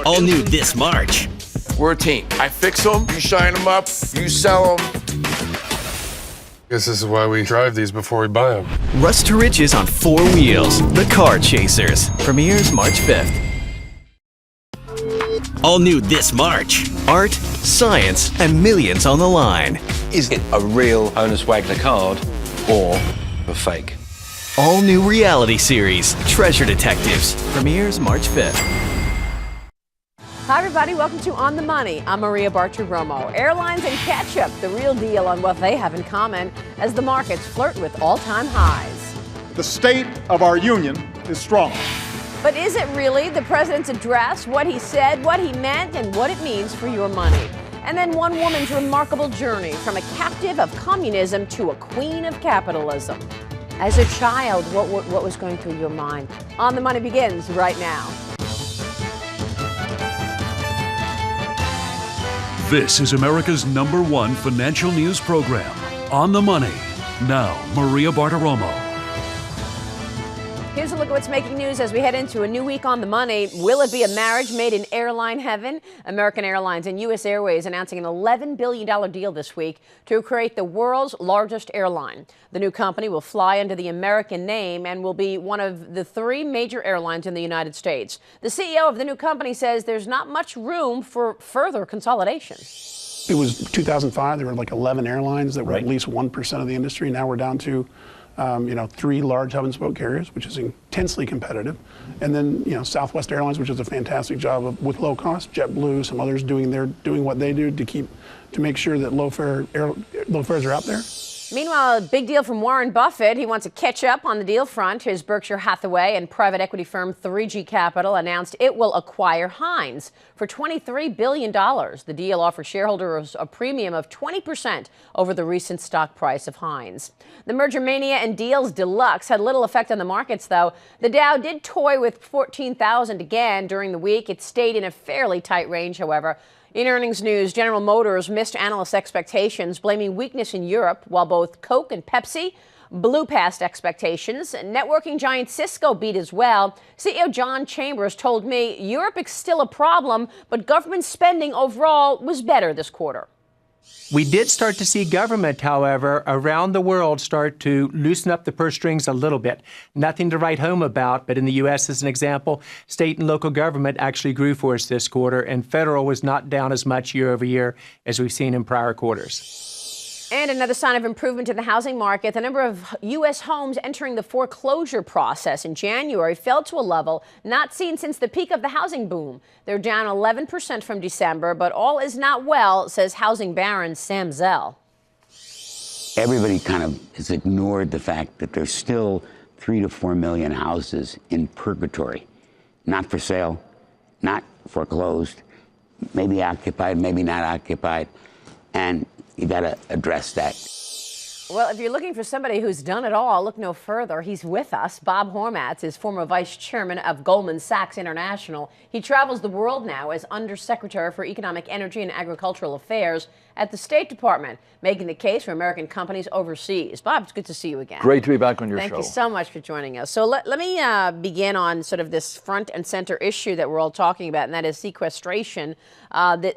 All new this March. We're a team. I fix them, you shine them up, you sell them. Guess this is why we drive these before we buy them. Rust to Riches on 4 wheels. The Car Chasers. Premieres March 5th. All new this March. Art, science, and millions on the line. Is it a real Honus Wagner card or a fake? All new reality series. Treasure Detectives. Premieres March 5th. Hi, everybody. Welcome to On the Money. I'm Maria Bartiromo. Airlines and ketchup, the real deal on what they have in common as the markets flirt with all-time highs. The state of our union is strong. But is it really? The president's address, what he said, what he meant, and what it means for your money. And then one woman's remarkable journey from a captive of communism to a queen of capitalism. As a child, what was going through your mind? On the Money begins right now. This is America's #1 financial news program, On the Money. Now, Maria Bartiromo. Here's a look at what's making news as we head into a new week on the money. Will it be a marriage made in airline heaven? American Airlines and U.S. Airways announcing an $11 billion deal this week to create the world's largest airline. The new company will fly under the American name and will be one of the 3 major airlines in the United States. The CEO of the new company says there's not much room for further consolidation. It was 2005. There were like 11 airlines that were at least 1% of the industry. Now we're down to 3 large hub and spoke carriers, which is intensely competitive. And then, Southwest Airlines, which does a fantastic job with low cost, JetBlue, some others doing what they do to make sure that low fares are out there. Meanwhile, a big deal from Warren Buffett. He wants to catch up on the deal front. His Berkshire Hathaway and private equity firm 3G Capital announced it will acquire Heinz for $23 billion. The deal offers shareholders a premium of 20% over the recent stock price of Heinz. The merger mania and deals deluxe had little effect on the markets, though. The Dow did toy with 14,000 again during the week. It stayed in a fairly tight range, however. In earnings news, General Motors missed analysts' expectations, blaming weakness in Europe, while both Coke and Pepsi blew past expectations. Networking giant Cisco beat as well. CEO John Chambers told me Europe is still a problem, but government spending overall was better this quarter. We did start to see government, however, around the world start to loosen up the purse strings a little bit. Nothing to write home about, but in the U.S., as an example, state and local government actually grew for us this quarter, and federal was not down as much year over year as we've seen in prior quarters. And another sign of improvement in the housing market, the number of U.S. homes entering the foreclosure process in January fell to a level not seen since the peak of the housing boom. They're down 11% from December, but all is not well, says housing baron Sam Zell. Everybody kind of has ignored the fact that there's still 3 to 4 million houses in purgatory, not for sale, not foreclosed, maybe occupied, maybe not occupied, and you got to address that. Well, if you're looking for somebody who's done it all, look no further. He's with us. Bob Hormats is former vice chairman of Goldman Sachs International. He travels the world now as Undersecretary for Economic, Energy, and Agricultural Affairs at the State Department, making the case for American companies overseas. Bob, it's good to see you again. Great to be back on your show. Thank you so much for joining us. So let me begin on sort of this front and center issue that we're all talking about, and that is sequestration.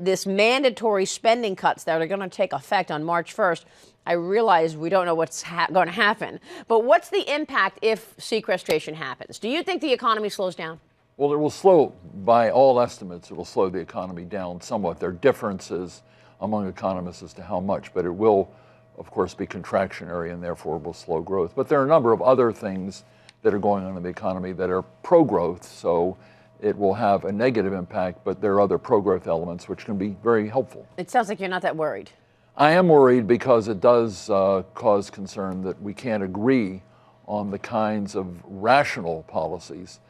This mandatory spending cuts that are going to take effect on March 1st. I realize we don't know what's going to happen, but what's the impact if sequestration happens? Do you think the economy slows down? Well, it will slow, by all estimates, it will slow the economy down somewhat. There are differences among economists as to how much, but it will, of course, be contractionary and therefore will slow growth. But there are a number of other things that are going on in the economy that are pro-growth, so it will have a negative impact, but there are other pro-growth elements which can be very helpful. It sounds like you're not that worried. I am worried because it does cause concern that we can't agree on the kinds of rational policies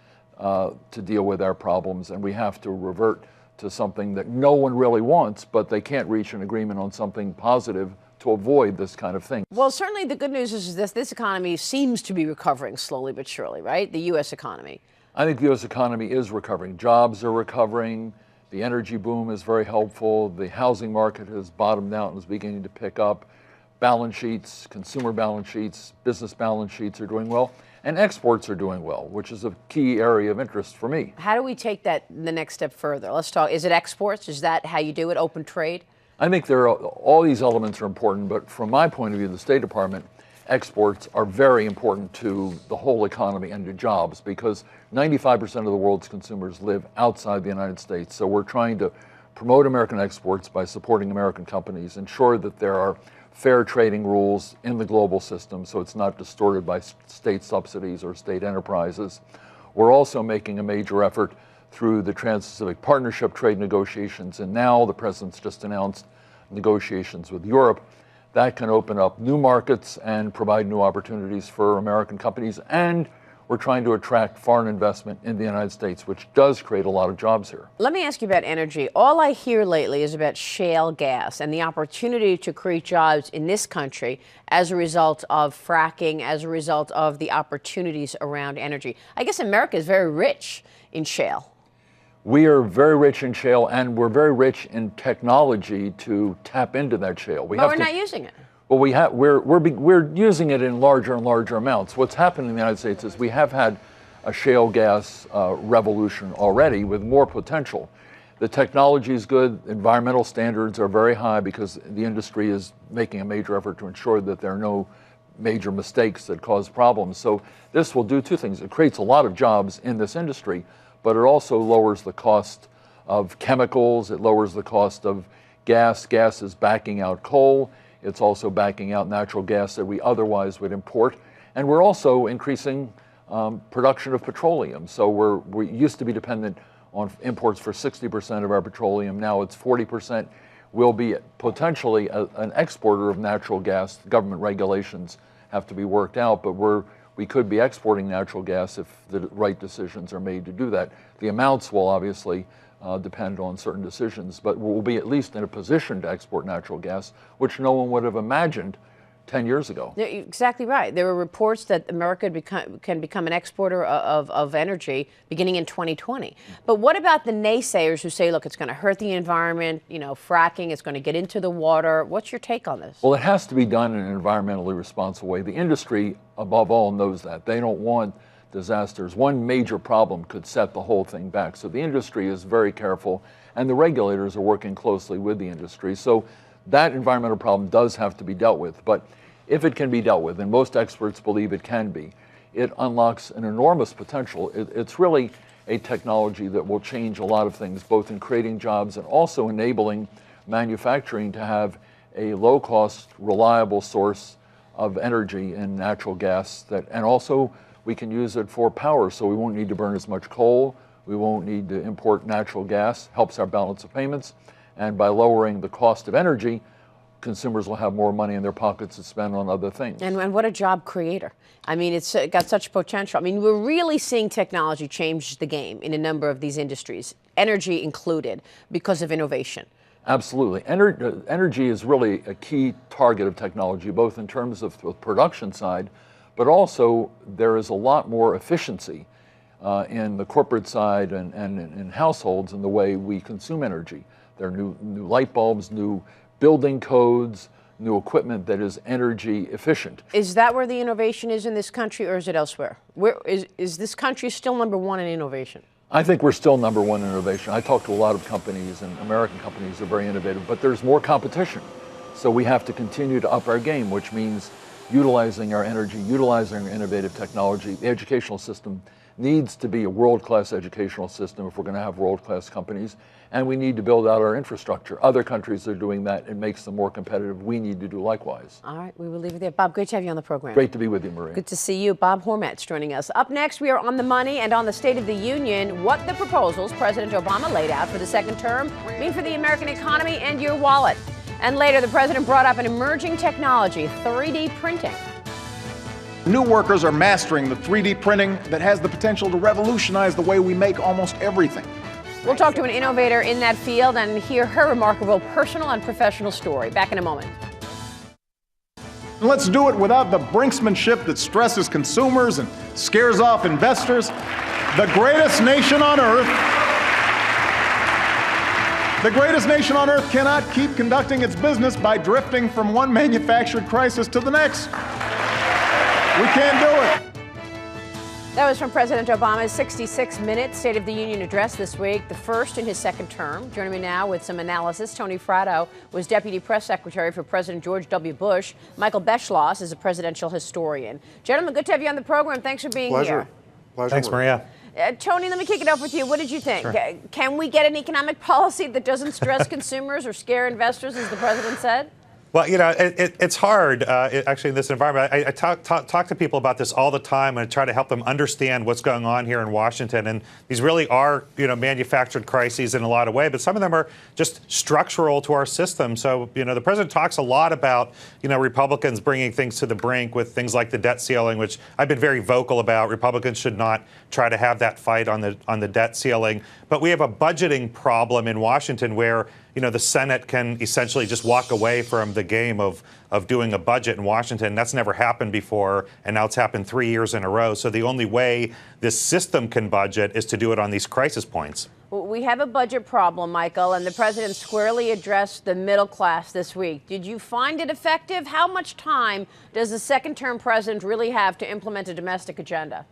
to deal with our problems, and we have to revert to something that no one really wants, but they can't reach an agreement on something positive to avoid this kind of thing. Well, certainly the good news is this economy seems to be recovering slowly but surely, right? The U.S. economy. I think the U.S. economy is recovering. Jobs are recovering. The energy boom is very helpful. The housing market has bottomed out and is beginning to pick up. Balance sheets, consumer balance sheets, business balance sheets are doing well. And exports are doing well, which is a key area of interest for me. How do we take that the next step further? Let's talk, is it exports? Is that how you do it, open trade? I think all these elements are important, but from my point of view, the State Department, exports are very important to the whole economy and to jobs, because 95% of the world's consumers live outside the United States. So we're trying to promote American exports by supporting American companies, ensure that there are fair trading rules in the global system so it's not distorted by state subsidies or state enterprises. We're also making a major effort through the Trans-Pacific Partnership trade negotiations, and now the President's just announced negotiations with Europe. That can open up new markets and provide new opportunities for American companies, and we're trying to attract foreign investment in the United States, which does create a lot of jobs here. Let me ask you about energy. All I hear lately is about shale gas and the opportunity to create jobs in this country as a result of fracking, as a result of the opportunities around energy. I guess America is very rich in shale. We are very rich in shale, and we're very rich in technology to tap into that shale. But we're not using it. Well, we're using it in larger and larger amounts. What's happened in the United States is we have had a shale gas revolution already with more potential. The technology is good. Environmental standards are very high because the industry is making a major effort to ensure that there are no major mistakes that cause problems. So this will do two things. It creates a lot of jobs in this industry, but it also lowers the cost of chemicals. It lowers the cost of gas. Gas is backing out coal. It's also backing out natural gas that we otherwise would import. And we're also increasing production of petroleum. So we used to be dependent on imports for 60% of our petroleum. Now it's 40%. We'll be potentially an exporter of natural gas. Government regulations have to be worked out, but we could be exporting natural gas if the right decisions are made to do that. The amounts will obviously depend on certain decisions, but we'll be at least in a position to export natural gas, which no one would have imagined 10 years ago. You're exactly right. There were reports that America can become an exporter of energy beginning in 2020. But what about the naysayers who say, look, it's going to hurt the environment, fracking, it's going to get into the water? What's your take on this? Well, it has to be done in an environmentally responsible way. The industry, above all, knows that. They don't want disasters. One major problem could set the whole thing back. So the industry is very careful, and the regulators are working closely with the industry. So that environmental problem does have to be dealt with. But if it can be dealt with, and most experts believe it can be, it unlocks an enormous potential. It's really a technology that will change a lot of things, both in creating jobs and also enabling manufacturing to have a low-cost, reliable source of energy in natural gas, and also we can use it for power, so we won't need to burn as much coal, we won't need to import natural gas, helps our balance of payments, and by lowering the cost of energy, consumers will have more money in their pockets to spend on other things. And what a job creator. I mean, it's got such potential. I mean, we're really seeing technology change the game in a number of these industries, energy included, because of innovation. Absolutely. Energy is really a key target of technology, both in terms of the production side, but also there is a lot more efficiency in the corporate side and in households in the way we consume energy. There are new light bulbs, new building codes, new equipment that is energy efficient. Is that where the innovation is in this country, or is it elsewhere? Is this country still #1 in innovation? I think we're still #1 in innovation. I talk to a lot of companies, and American companies are very innovative, but there's more competition. So we have to continue to up our game, which means utilizing our energy, utilizing our innovative technology. The educational system needs to be a world-class educational system if we're going to have world-class companies, and we need to build out our infrastructure. Other countries are doing that. It makes them more competitive. We need to do likewise. All right, we will leave it there. Bob, great to have you on the program. Great to be with you, Maria. Good to see you. Bob Hormet's joining us. Up next, we are on the money and on the State of the Union, what the proposals President Obama laid out for the second term mean for the American economy and your wallet. And later, the president brought up an emerging technology, 3D printing. New workers are mastering the 3D printing that has the potential to revolutionize the way we make almost everything. We'll talk to an innovator in that field and hear her remarkable personal and professional story. Back in a moment. Let's do it without the brinksmanship that stresses consumers and scares off investors. The greatest nation on earth cannot keep conducting its business by drifting from one manufactured crisis to the next. We can't do it. That was from President Obama's 66-minute State of the Union address this week, the first in his second term. Joining me now with some analysis, Tony Fratto was Deputy Press Secretary for President George W. Bush. Michael Beschloss is a presidential historian. Gentlemen, good to have you on the program. Thanks for being here. Pleasure. Thanks, Maria. Tony, let me kick it off with you. What did you think? Sure. Can we get an economic policy that doesn't stress consumers or scare investors, as the president said? Well, you know, it's hard, actually, in this environment. I talk to people about this all the time and try to help them understand what's going on here in Washington. And these really are, manufactured crises in a lot of ways, but some of them are just structural to our system. So, the president talks a lot about, Republicans bringing things to the brink with things like the debt ceiling, which I've been very vocal about. Republicans should not try to have that fight on the debt ceiling. But we have a budgeting problem in Washington where, the Senate can essentially just walk away from the game of doing a budget in Washington. That's never happened before, and now it's happened 3 years in a row. So the only way this system can budget is to do it on these crisis points. We have a budget problem, Michael, and the president squarely addressed the middle class this week. Did you find it effective? How much time does the second-term president really have to implement a domestic agenda?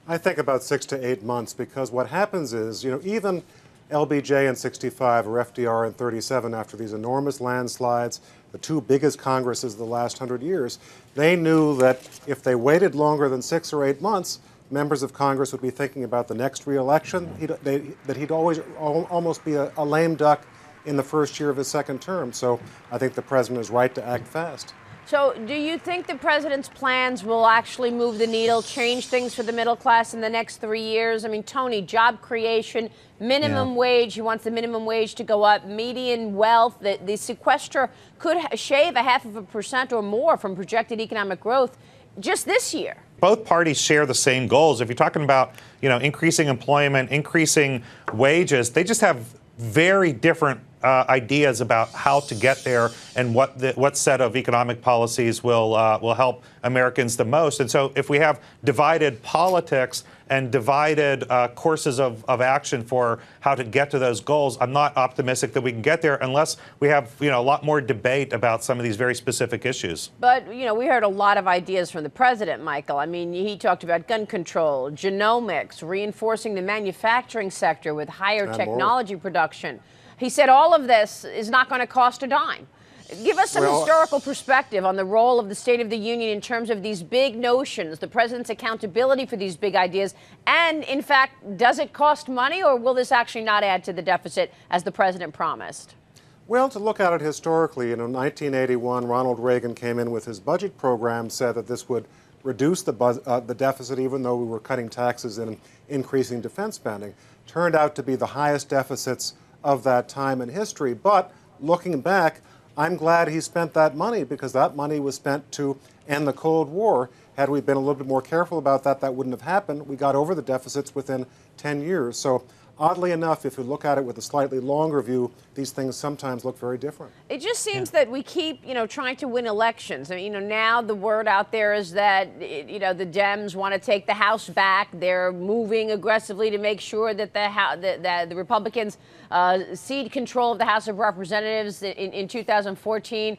I think about 6 to 8 months, because what happens is, even LBJ in 65 or FDR in 37, after these enormous landslides, the two biggest Congresses of the last 100 years, they knew that if they waited longer than 6 or 8 months, members of Congress would be thinking about the next re-election, that he'd almost be a lame duck in the first year of his second term. So I think the president is right to act fast. So do you think the president's plans will actually move the needle, change things for the middle class in the next 3 years? I mean, Tony, job creation, minimum wage, he wants the minimum wage to go up, median wealth, the sequester could shave 0.5% or more from projected economic growth just this year. Both parties share the same goals. If you're talking about, increasing employment, increasing wages, they just have very different ideas about how to get there and what set of economic policies will help Americans the most. And so if we have divided politics and divided courses of action for how to get to those goals, I'm not optimistic that we can get there unless we have a lot more debate about some of these very specific issues. But, we heard a lot of ideas from the president, Michael. I mean, he talked about gun control, genomics, reinforcing the manufacturing sector with higher technology production. He said all of this is not going to cost a dime. Give us some historical perspective on the role of the State of the Union in terms of these big notions, the president's accountability for these big ideas, and, in fact, does it cost money, or will this actually not add to the deficit as the president promised? Well, to look at it historically, in 1981, Ronald Reagan came in with his budget program, said that this would reduce the deficit even though we were cutting taxes and increasing defense spending. Turned out to be the highest deficits of that time in history. But looking back, I'm glad he spent that money, because that money was spent to end the Cold War. Had we been a little bit more careful about that, that wouldn't have happened. We got over the deficits within 10 years. So oddly enough, if you look at it with a slightly longer view, these things sometimes look very different. It just seems that we keep, trying to win elections. I mean, now the word out there is that, the Dems want to take the House back. They're moving aggressively to make sure that the Republicans cede control of the House of Representatives in 2014.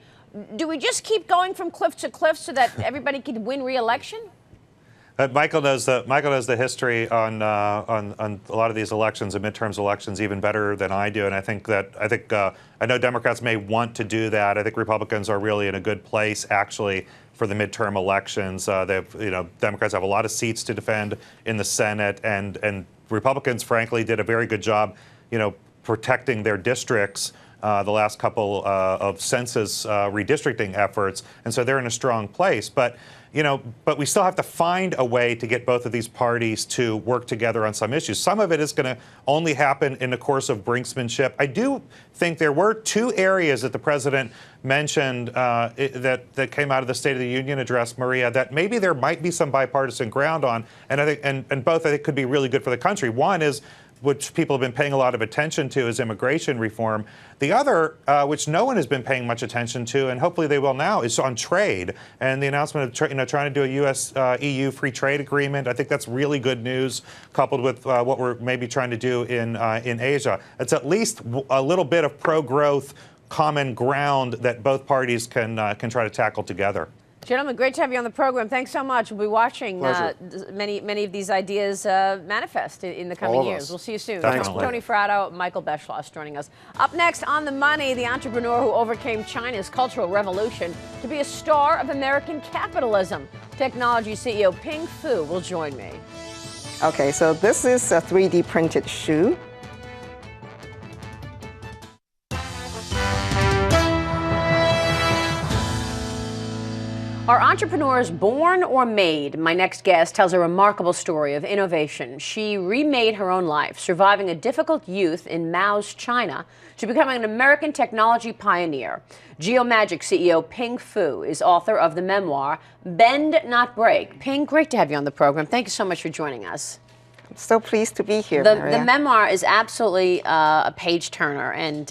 Do we just keep going from cliff to cliff so that everybody can win re-election? Michael knows the history on a lot of these elections and midterms elections even better than I do, and I know Democrats may want to do that. I think Republicans are really in a good place actually for the midterm elections. Democrats have a lot of seats to defend in the Senate, and Republicans, frankly, did a very good job, protecting their districts the last couple of census redistricting efforts, and so they're in a strong place. But we still have to find a way to get both of these parties to work together on some issues. Some of it is going to only happen in the course of brinksmanship. I do think there were two areas that the president mentioned that came out of the State of the Union address, Maria, that maybe there might be some bipartisan ground on, and I think and both I think could be really good for the country. One is, which people have been paying a lot of attention to, is immigration reform. The other, which no one has been paying much attention to, and hopefully they will now, is on trade and the announcement of trying to do a U.S.-EU free trade agreement. I think that's really good news, coupled with what we're maybe trying to do in Asia. It's at least a little bit of pro-growth common ground that both parties can try to tackle together. Gentlemen, great to have you on the program. Thanks so much. We'll be watching many of these ideas manifest in the coming years. We'll see you soon. Tony Fratto, Michael Beschloss joining us. Up next on The Money, the entrepreneur who overcame China's Cultural Revolution to be a star of American capitalism. Technology CEO Ping Fu will join me. Okay, so this is a 3D printed shoe. Are entrepreneurs born or made? My next guest tells a remarkable story of innovation. She remade her own life, surviving a difficult youth in Mao's China to becoming an American technology pioneer. Geomagic CEO Ping Fu is author of the memoir, Bend Not Break. Ping, great to have you on the program. Thank you so much for joining us. I'm so pleased to be here, The Maria. memoir is absolutely a page-turner, and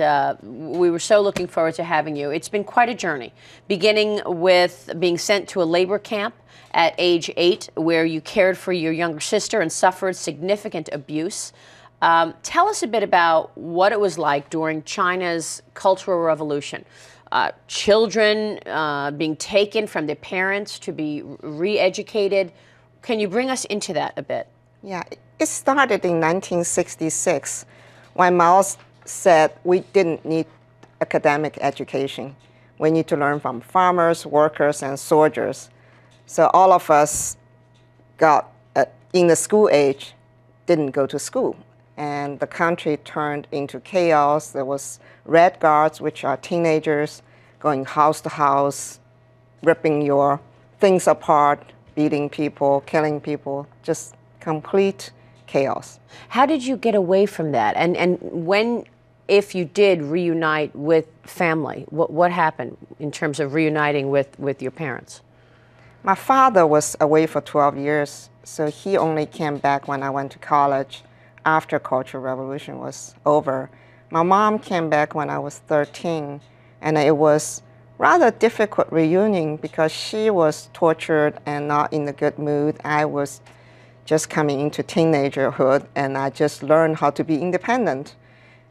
we were so looking forward to having you. It's been quite a journey, beginning with being sent to a labor camp at age 8, where you cared for your younger sister and suffered significant abuse. Tell us a bit about what it was like during China's Cultural Revolution. Children being taken from their parents to be re-educated. Can you bring us into that a bit? Yeah, it started in 1966 when Mao said we didn't need academic education. We need to learn from farmers, workers, and soldiers. So all of us got, in the school age, didn't go to school. And the country turned into chaos. There was Red Guards, which are teenagers, going house to house, ripping your things apart, beating people, killing people, just complete chaos. How did you get away from that? And when, if you did reunite with family, what happened in terms of reuniting with your parents? My father was away for 12 years, so he only came back when I went to college after Cultural Revolution was over. My mom came back when I was 13, and it was rather difficult reunion because she was tortured and not in a good mood. I was just coming into teenagerhood, and I just learned how to be independent.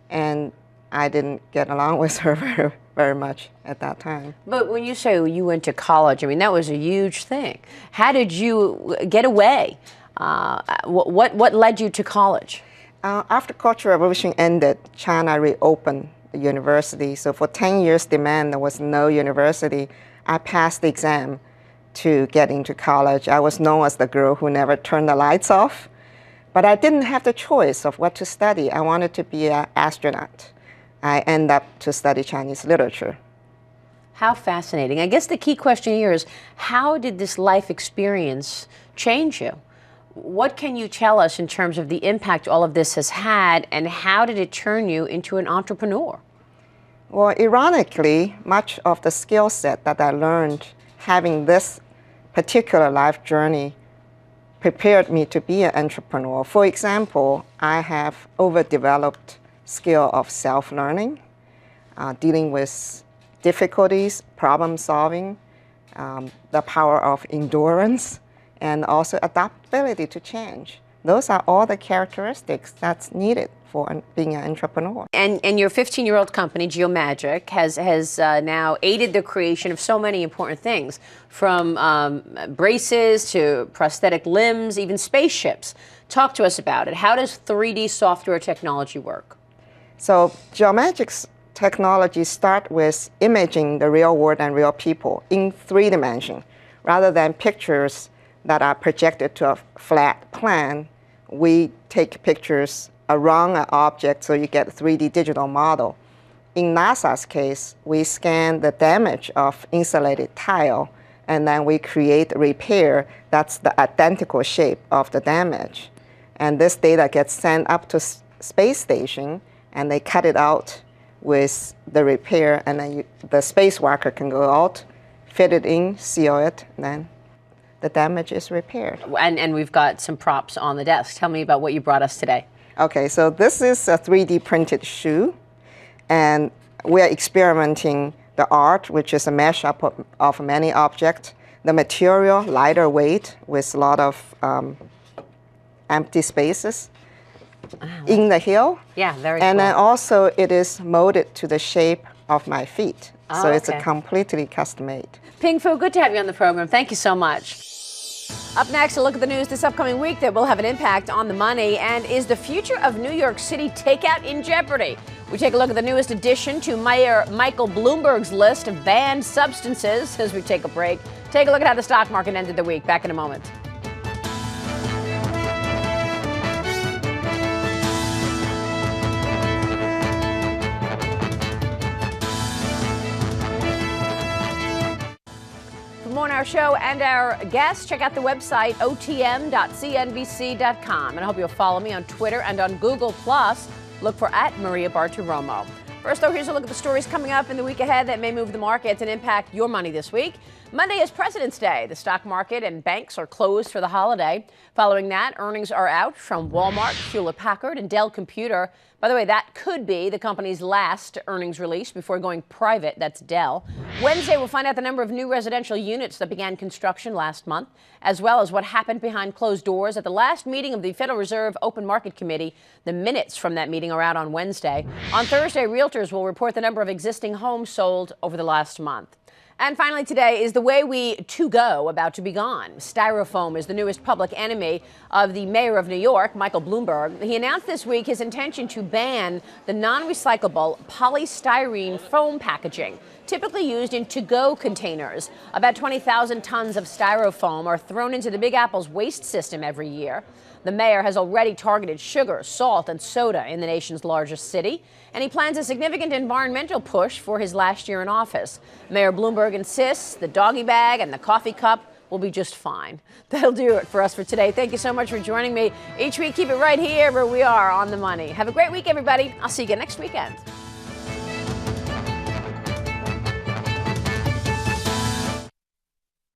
And I didn't get along with her very much at that time. But when you say you went to college, I mean, that was a huge thing. How did you get away? What led you to college? After Cultural Revolution ended, China reopened the university. So for 10 years demand, there was no university. I passed the exam to get into college. I was known as the girl who never turned the lights off. But I didn't have the choice of what to study. I wanted to be an astronaut. I ended up to study Chinese literature. How fascinating. I guess the key question here is, how did this life experience change you? What can you tell us in terms of the impact all of this has had, and how did it turn you into an entrepreneur? Well, ironically, much of the skill set that I learned having this particular life journey prepared me to be an entrepreneur. For example, I have overdeveloped skill of self-learning, dealing with difficulties, problem solving, the power of endurance, and also adaptability to change. Those are all the characteristics that's needed for being an entrepreneur. And your 15-year-old company, Geomagic, has now aided the creation of so many important things, from braces to prosthetic limbs, even spaceships. Talk to us about it. How does 3D software technology work? So Geomagic's technology starts with imaging the real world and real people in 3 dimensions. Rather than pictures that are projected to a flat plan, we take pictures around an object so you get a 3D digital model. In NASA's case, we scan the damage of insulated tile, and then we create a repair that's the identical shape of the damage. And this data gets sent up to space station, and they cut it out with the repair, and then the spacewalker can go out, fit it in, seal it, and then the damage is repaired. And we've got some props on the desk. Tell me about what you brought us today. Okay, so this is a 3D printed shoe, and we are experimenting the art, which is a mashup of many objects, the material, lighter weight, with a lot of empty spaces in the heel. Yeah, very And cool. then also it is molded to the shape of my feet. So it's a completely custom-made. Ping Fu, good to have you on the program. Thank you so much. Up next, a look at the news this upcoming week that will have an impact on the money. And is the future of New York City takeout in jeopardy? We take a look at the newest addition to Mayor Michael Bloomberg's list of banned substances as we take a break. Take a look at how the stock market ended the week. Back in a moment. For more on our show and our guests, check out the website otm.cnbc.com. And I hope you'll follow me on Twitter and on Google+. Look for @Maria Bartiromo. First, though, here's a look at the stories coming up in the week ahead that may move the markets and impact your money this week. Monday is President's Day. The stock market and banks are closed for the holiday. Following that, earnings are out from Walmart, Hewlett-Packard, and Dell Computer. By the way, that could be the company's last earnings release before going private. That's Dell. Wednesday, we'll find out the number of new residential units that began construction last month, as well as what happened behind closed doors at the last meeting of the Federal Reserve Open Market Committee. The minutes from that meeting are out on Wednesday. On Thursday, realtors will report the number of existing homes sold over the last month. And finally today is the way we to-go about to be gone. Styrofoam is the newest public enemy of the mayor of New York, Michael Bloomberg. He announced this week his intention to ban the non-recyclable polystyrene foam packaging, typically used in to-go containers. About 20,000 tons of styrofoam are thrown into the Big Apple's waste system every year. The mayor has already targeted sugar, salt, and soda in the nation's largest city, and he plans a significant environmental push for his last year in office. Mayor Bloomberg insists the doggy bag and the coffee cup will be just fine. That'll do it for us for today. Thank you so much for joining me. Each week, keep it right here where we are on The Money. Have a great week, everybody. I'll see you again next weekend.